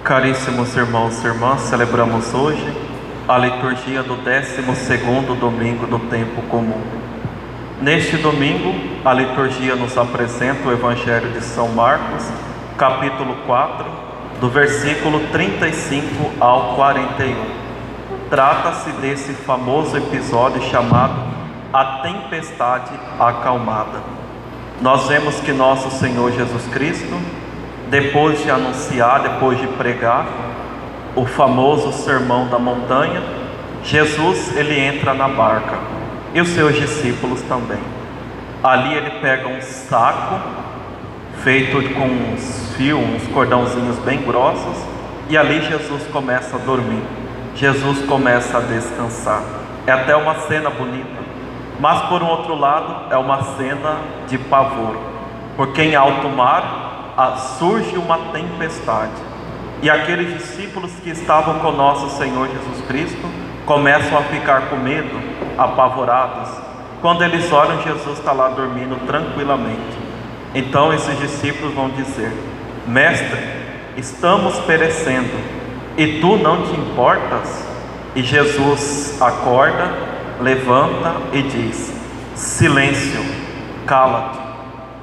Caríssimos irmãos e irmãs, celebramos hoje a liturgia do 12º domingo do tempo comum. Neste domingo, a liturgia nos apresenta o Evangelho de São Marcos, capítulo 4, do versículo 35 ao 41. Trata-se desse famoso episódio chamado a tempestade acalmada. Nós vemos que nosso Senhor Jesus Cristo, depois de anunciar, depois de pregar o famoso Sermão da Montanha, Jesus ele entra na barca e os seus discípulos também. Ali ele pega um saco feito com uns fios, uns cordãozinhos bem grossos, e ali Jesus começa a dormir, Jesus começa a descansar. É até uma cena bonita, mas por um outro lado é uma cena de pavor, porque em alto mar surge uma tempestade, e aqueles discípulos que estavam com nosso Senhor Jesus Cristo começam a ficar com medo, apavorados, quando eles olham Jesus está lá dormindo tranquilamente. Então esses discípulos vão dizer: Mestre, estamos perecendo, e tu não te importas? E Jesus acorda, levanta e diz: silêncio, cala-te.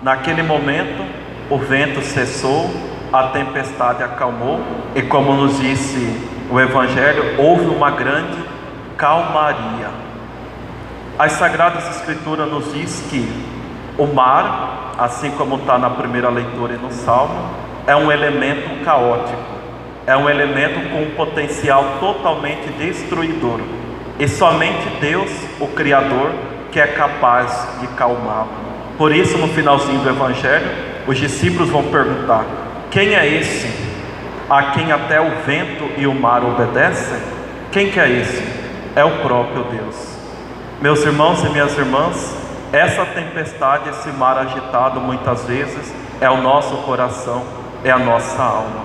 Naquele momento o vento cessou, a tempestade acalmou, e como nos disse o Evangelho, houve uma grande calmaria. As Sagradas Escrituras nos diz que o mar, assim como está na primeira leitura e no Salmo, é um elemento caótico, é um elemento com um potencial totalmente destruidor, e somente Deus, o Criador, que é capaz de calmá-lo. Por isso, no finalzinho do Evangelho, os discípulos vão perguntar: quem é esse a quem até o vento e o mar obedecem? Quem que é esse? É o próprio Deus. Meus irmãos e minhas irmãs, essa tempestade, esse mar agitado, muitas vezes é o nosso coração, é a nossa alma.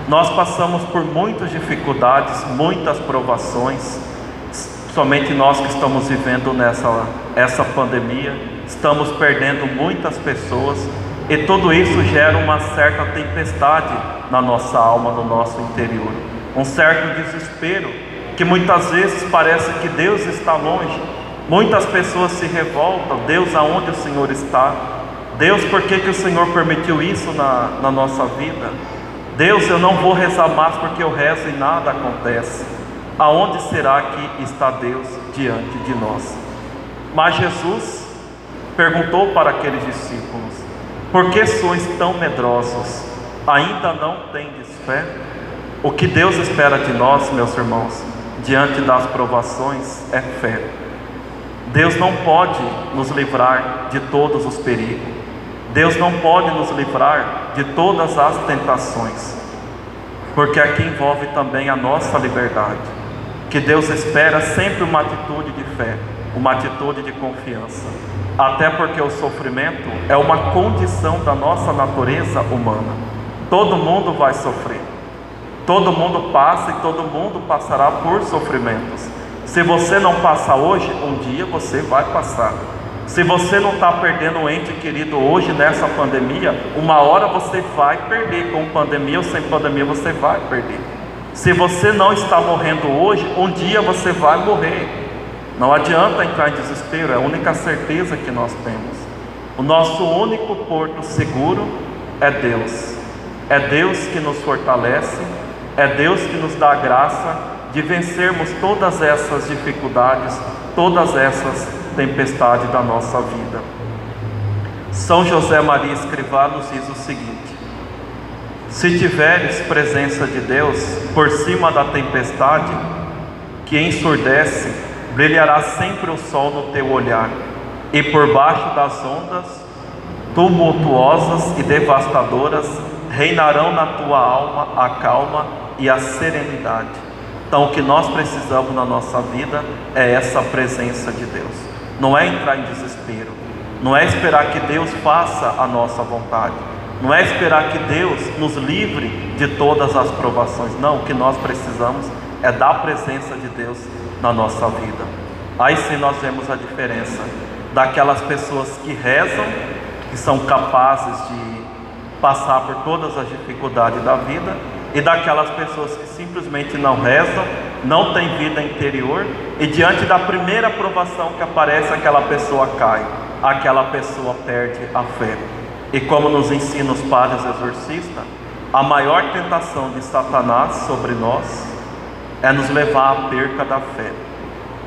Nós passamos por muitas dificuldades, muitas provações. Somente nós que estamos vivendo essa pandemia, estamos perdendo muitas pessoas, e tudo isso gera uma certa tempestade na nossa alma, no nosso interior, um certo desespero, que muitas vezes parece que Deus está longe. Muitas pessoas se revoltam: Deus, aonde o Senhor está? Deus, por que o Senhor permitiu isso na nossa vida? Deus, eu não vou rezar mais porque eu rezo e nada acontece. Aonde será que está Deus diante de nós? Mas Jesus perguntou para aqueles discípulos: por que sois tão medrosos? Ainda não tendes fé? O que Deus espera de nós, meus irmãos, diante das provações, é fé. Deus não pode nos livrar de todos os perigos, Deus não pode nos livrar de todas as tentações, porque aqui envolve também a nossa liberdade, que Deus espera sempre uma atitude de fé, uma atitude de confiança, até porque o sofrimento é uma condição da nossa natureza humana. Todo mundo vai sofrer, todo mundo passa e todo mundo passará por sofrimentos. Se você não passa hoje, um dia você vai passar. Se você não está perdendo um ente querido hoje nessa pandemia, uma hora você vai perder. Com pandemia ou sem pandemia você vai perder. Se você não está morrendo hoje, um dia você vai morrer. Não adianta entrar em desespero, é a única certeza que nós temos. O nosso único porto seguro é Deus. É Deus que nos fortalece, é Deus que nos dá a graça de vencermos todas essas dificuldades, todas essas tempestades da nossa vida. São José Maria Escrivá nos diz o seguinte: se tiveres presença de Deus por cima da tempestade que ensurdece, brilhará sempre o sol no teu olhar, e por baixo das ondas tumultuosas e devastadoras reinarão na tua alma a calma e a serenidade. Então o que nós precisamos na nossa vida é essa presença de Deus. Não é entrar em desespero, não é esperar que Deus faça a nossa vontade, não é esperar que Deus nos livre de todas as provações. Não, o que nós precisamos é da presença de Deus na nossa vida. Aí sim nós vemos a diferença daquelas pessoas que rezam, que são capazes de passar por todas as dificuldades da vida, e daquelas pessoas que simplesmente não rezam, não têm vida interior, e diante da primeira provação que aparece, aquela pessoa cai, aquela pessoa perde a fé. E como nos ensina os padres exorcistas, a maior tentação de Satanás sobre nós é nos levar à perca da fé.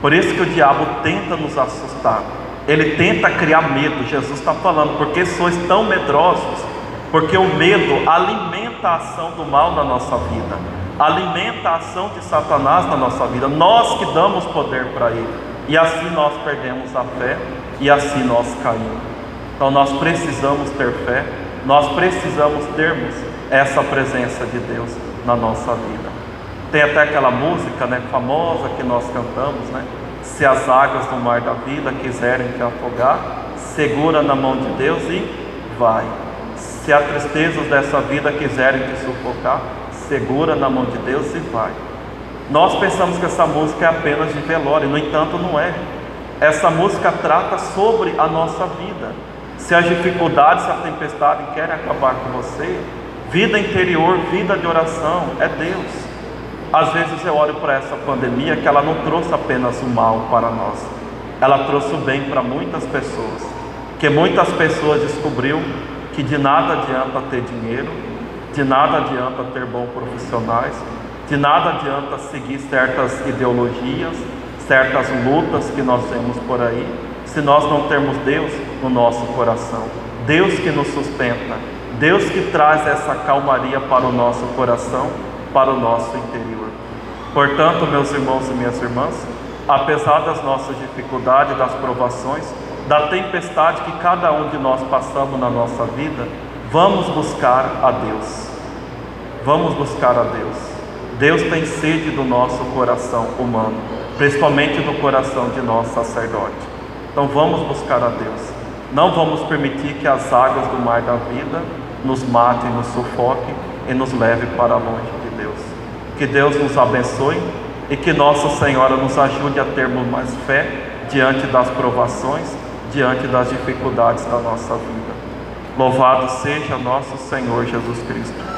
Por isso que o diabo tenta nos assustar, ele tenta criar medo. Jesus está falando, porque sois tão medrosos? Porque o medo alimenta a ação do mal na nossa vida, alimenta a ação de Satanás na nossa vida, nós que damos poder para ele, e assim nós perdemos a fé, e assim nós caímos. Então nós precisamos ter fé, nós precisamos termos essa presença de Deus na nossa vida. Tem até aquela música, famosa que nós cantamos, se as águas do mar da vida quiserem te afogar, segura na mão de Deus e vai. Se as tristezas dessa vida quiserem te sufocar, segura na mão de Deus e vai. Nós pensamos que essa música é apenas de velório, no entanto não é. Essa música trata sobre a nossa vida. Se as dificuldades, se a tempestade querem acabar com você, vida interior, vida de oração, é Deus. Às vezes eu olho para essa pandemia, que ela não trouxe apenas o mal para nós, ela trouxe o bem para muitas pessoas, que muitas pessoas descobriram que de nada adianta ter dinheiro, de nada adianta ter bons profissionais, de nada adianta seguir certas ideologias, certas lutas que nós vemos por aí, se nós não termos Deus no nosso coração, Deus que nos sustenta, Deus que traz essa calmaria para o nosso coração, para o nosso interior. Portanto, meus irmãos e minhas irmãs, apesar das nossas dificuldades, das provações, da tempestade que cada um de nós passamos na nossa vida, vamos buscar a Deus. Vamos buscar a Deus. Deus tem sede do nosso coração humano, principalmente do coração de nosso sacerdote. Então vamos buscar a Deus. Não vamos permitir que as águas do mar da vida nos matem, nos sufoquem e nos leve para longe de Deus. Que Deus nos abençoe e que Nossa Senhora nos ajude a termos mais fé diante das provações, diante das dificuldades da nossa vida. Louvado seja nosso Senhor Jesus Cristo.